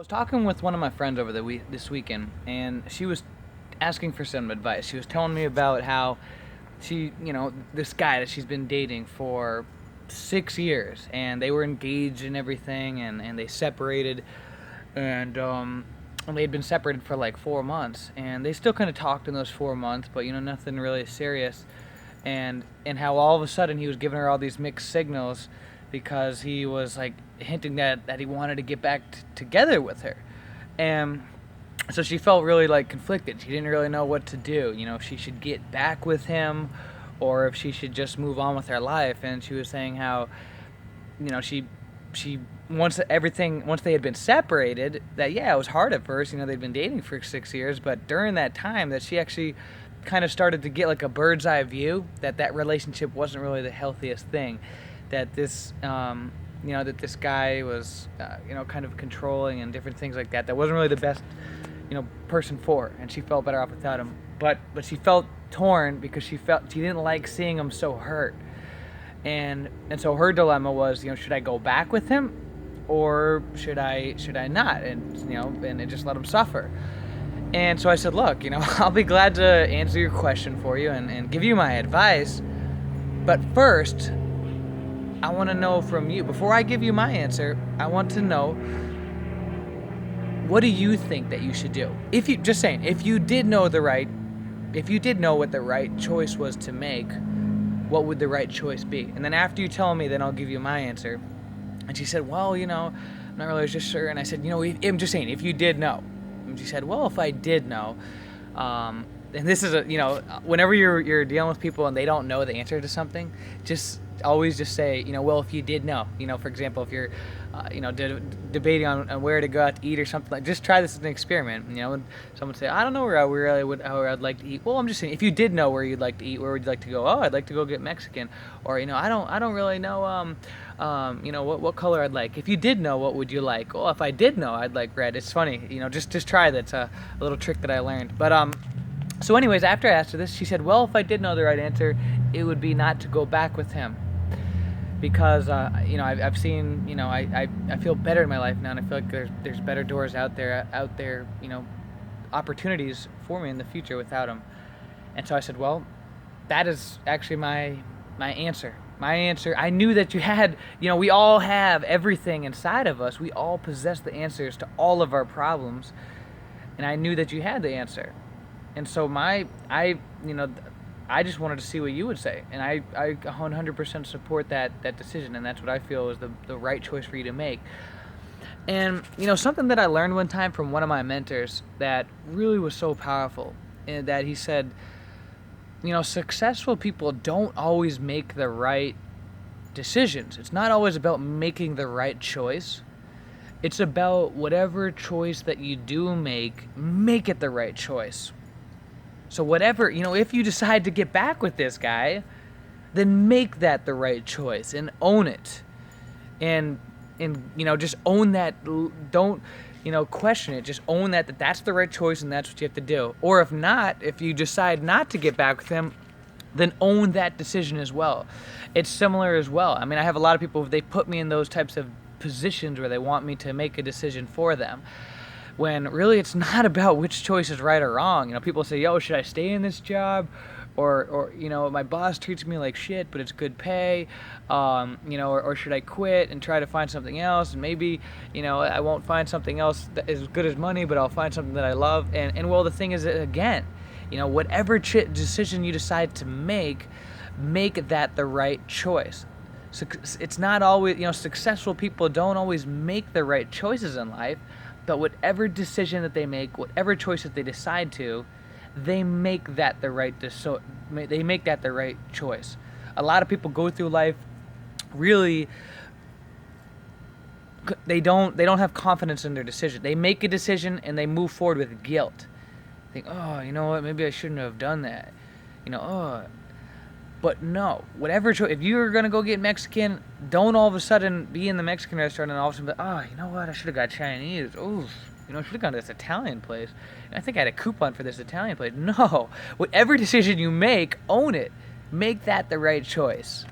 was talking with one of my friends over this weekend, and she was asking for some advice. She was telling me about how this guy that she's been dating for 6 years, and they were engaged and everything, and they separated, and they had been separated for like 4 months, and they still kind of talked in those 4 months, but nothing really serious, and how all of a sudden he was giving her all these mixed signals because he was like hinting that he wanted to get back together with her, and so she felt really like conflicted. She didn't really know what to do. If she should get back with him, or if she should just move on with her life. And she was saying how, she once they had been separated, that yeah, it was hard at first. They'd been dating for 6 years, but during that time, that she actually kind of started to get like a bird's eye view that relationship wasn't really the healthiest thing. That this guy was, kind of controlling and different things like that. That wasn't really the best person for her, and she felt better off without him. But she felt torn because she didn't like seeing him so hurt, and so her dilemma was, should I go back with him, or should I not, and just let him suffer. And so I said, look, I'll be glad to answer your question for you and give you my advice, but first I want to know from you, before I give you my answer, I want to know, what do you think that you should do? If you did know what the right choice was to make, what would the right choice be? And then after you tell me, then I'll give you my answer. And she said, well, I'm not really just sure. And I said, I'm just saying, if you did know. And she said, well, if I did know, and this is whenever you're dealing with people and they don't know the answer to something, just always just say, well, if you did know, for example, if you're, debating on where to go out to eat or something, like, just try this as an experiment. And someone say, I don't know where I'd like to eat. Well, I'm just saying, if you did know where you'd like to eat, where would you like to go? Oh, I'd like to go get Mexican. Or, I don't really know, what color I'd like. If you did know, what would you like? Well, if I did know, I'd like red. It's funny, just try that. It's a little trick that I learned. But, so anyways, after I asked her this, she said, well, if I did know the right answer, it would be not to go back with him. Because, I've seen, I feel better in my life now, and I feel like there's better doors out there, opportunities for me in the future without him. And so I said, well, that is actually my answer. My answer, I knew that you had, we all have everything inside of us. We all possess the answers to all of our problems. And I knew that you had the answer. And so I just wanted to see what you would say, and I 100% support that decision, and that's what I feel is the right choice for you to make. And something that I learned one time from one of my mentors that really was so powerful, and that he said, successful people don't always make the right decisions. It's not always about making the right choice. It's about whatever choice that you do make it the right choice. So whatever, if you decide to get back with this guy, then make that the right choice and own it. And just own that. Don't, question it. Just own that's the right choice and that's what you have to do. Or if not, if you decide not to get back with him, then own that decision as well. It's similar as well. I mean, I have a lot of people, they put me in those types of positions where they want me to make a decision for them, when really it's not about which choice is right or wrong. People say, yo, should I stay in this job? Or my boss treats me like shit, but it's good pay. Or should I quit and try to find something else? And maybe, I won't find something else that is as good as money, but I'll find something that I love. And well, the thing is, again, whatever decision you decide to make that the right choice. So it's not always, successful people don't always make the right choices in life, but whatever decision that they make, whatever choice that they decide to, they make that the right choice. A lot of people go through life really, they don't have confidence in their decision. They make a decision and they move forward with guilt. Think, oh, you know what, maybe I shouldn't have done that. But no, whatever choice, if you're going to go get Mexican, don't all of a sudden be in the Mexican restaurant and all of a sudden be like, oh, you know what, I should have got Chinese. Oh, I should have gone to this Italian place. I think I had a coupon for this Italian place. No, whatever decision you make, own it. Make that the right choice.